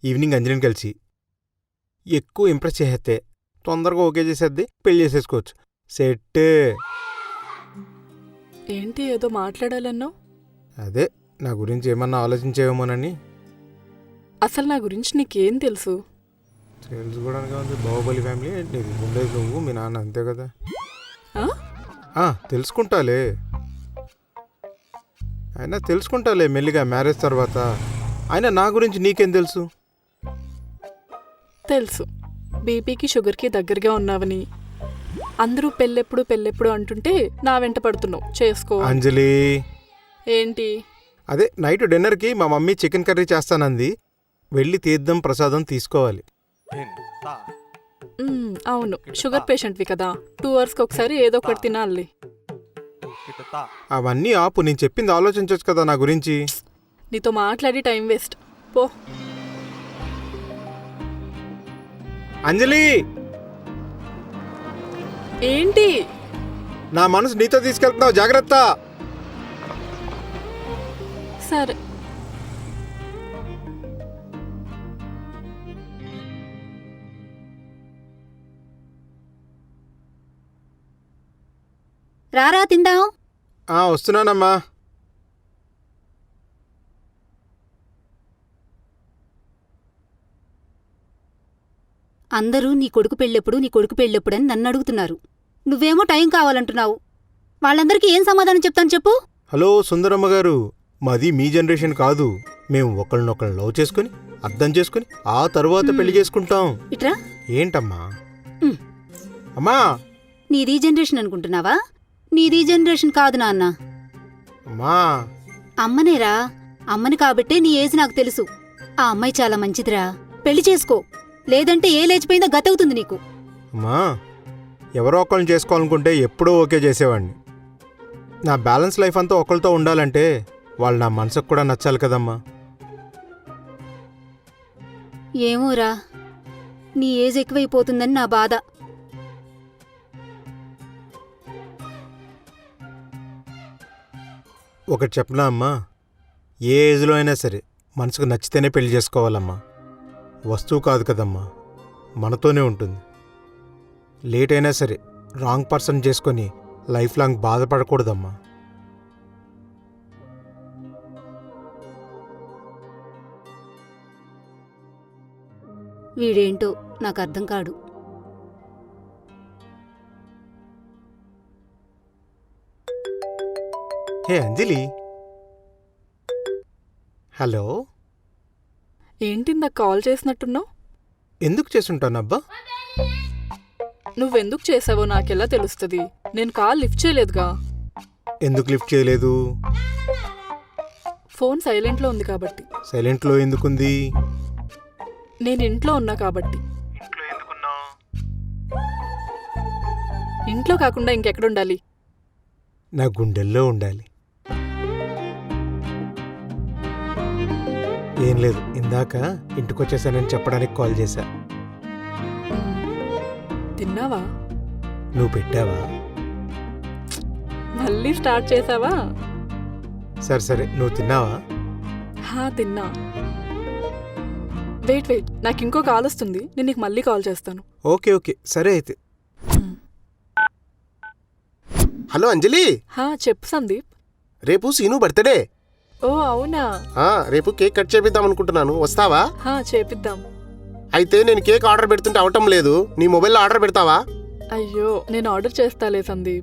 Evening అంజలిని కలిసి ఎక్కువ ఇంప్రెస్ చేసేస్తే తొందరగా ఓకే చేసేద్ది, పెళ్లి చేసేసుకోవచ్చు. సెట్. ఏంటి ఏదో మాట్లాడాలన్నావు? అదే నా గురించి ఏమన్నా ఆలోచించేవేమోనని. అసలు నా గురించి నీకేం తెలుసు? తెలుసుకోవడానికి ఉంది. బాహుబలి ఫ్యామిలీ నీకు ఉండేది నువ్వు మీ నాన్న, అంతే కదా. తెలుసుకుంటాలే, అయినా తెలుసుకుంటాలే మెల్లిగా మ్యారేజ్ తర్వాత. అయినా నా గురించి నీకేం తెలుసు? తెలుసు, బీపీకి షుగర్కి దగ్గరగా ఉన్నావని. అందరూ పెళ్ళెప్పుడు పెళ్ళెప్పుడు అంటుంటే నా వెంట పడుతున్నావు. చేసుకో. అంజలి, ఏంటి? అదే నైట్ డిన్నర్కి మా మమ్మీ చికెన్ కర్రీ చేస్తానంది, వెళ్ళి తీర్థం ప్రసాదం తీసుకోవాలి. అవును, షుగర్ పేషెంట్వి కదా, 2 అవర్స్కి ఒకసారి ఏదో ఒకటి తినాలి. అవన్నీ ఆపు, నేను చెప్పింది ఆలోచించవచ్చు కదా నా గురించి. నీతో మాట్లాడి టైం వేస్ట్. పో. అంజలి, ఏంటి? నా మనసు నీతో తీసుకెళ్తున్నావు, జాగ్రత్త. సరే. రారా తిందాం. వస్తున్నానమ్మా. అందరూ నీ కొడుకు పెళ్ళెప్పుడని నన్ను అడుగుతున్నారు. నువ్వేమో టైం కావాలంటున్నావు. వాళ్ళందరికీ ఏం సమాధానం చెప్తాను చెప్పు. హలో సుందరమ్మ గారు, మాది మీ జనరేషన్ కాదు. మేము ఒకళ్ళనొకళ్ళు లవ్ చేసుకుని అర్థం చేసుకుని ఆ తరువాత పెళ్లి చేసుకుంటాం. ఇట్రా. ఏంటమ్మా? అమ్మా, నీదీ జనరేషన్ అనుకుంటున్నావా? నీదీ జనరేషన్ కాదు నాన్న. అమ్మా, అమ్మనేరా. అమ్మని కాబట్టే నీ ఏజ్ నాకు తెలుసు. ఆ అమ్మాయి చాలా మంచిదిరా, పెళ్లి చేసుకో. లేదంటే ఏ లేచిపోయిందో గతవుతుంది నీకు. అమ్మా, ఎవరో ఒకళ్ళని చేసుకోవాలనుకుంటే ఎప్పుడూ ఓకే చేసేవాడిని. నా బ్యాలెన్స్ లైఫ్ అంతా ఒకరితో ఉండాలంటే వాళ్ళు నా మనసుకు కూడా నచ్చాలి కదమ్మా. ఏమోరా, నీ ఏజ్ ఎక్కువైపోతుందని నా బాధ. ఒకటి చెప్పనా అమ్మా, ఏ ఏజ్లో అయినా సరే మనసుకు నచ్చితేనే పెళ్లి చేసుకోవాలమ్మా. వస్తువు కాదు కదమ్మా, మనతోనే ఉంటుంది. లేట్ అయినా సరే రాంగ్ పర్సన్ చేసుకొని లైఫ్ లాంగ్ బాధపడకూడదమ్మా. వీడేంటో నాకు అర్థం కాడు. హే అంజలి. హలో. ఏంటి ఇందాక కాల్ చేసినట్టున్నావు? ఎందుకు చేసుంటానబ్బా? నువ్వెందుకు చేసావో నాకెలా తెలుస్తుంది? నేను కాల్ లిఫ్ట్ చేయలేదుగా. ఎందుకు లిఫ్ట్ చేయలేదు? ఫోన్ సైలెంట్లో ఉంది కాబట్టి. సైలెంట్లో ఎందుకుంది? నేను ఇంట్లో ఉన్నా కాబట్టి. ఇంట్లో కాకుండా ఇంకెక్కడుండాలి? నా గుండెల్లో ఉండాలి. ఏం లేదు, ఇందాక ఇంటికొచ్చేసానని చెప్పడానికి కాల్ చేశా. తిన్నావా? నువ్వు పెట్టావా? మళ్ళీ స్టార్ట్ చేసావా? సరే సరే, నువ్వు తిన్నావా? తిన్నా. వెయిట్, నాకు ఇంకో కాల్ వస్తుంది, నేను నీకు మళ్ళీ కాల్ చేస్తాను. ఓకే ఓకే, సరే అయితే. హలో అంజలి. చెప్పు సందీప్. రేపు సీను బర్త్డే. ఓ అవునా? రేపు కేక్ కట్ చేపిద్దాం అనుకుంటున్నాను, వస్తావా? చేపిద్దాం. అయితే నేను కేక్ ఆర్డర్ పెడుతుంటే అవటం లేదు, నీ మొబైల్లో ఆర్డర్ పెడతావా? అయ్యో, నేను ఆర్డర్ చేస్తాలే సందీప్.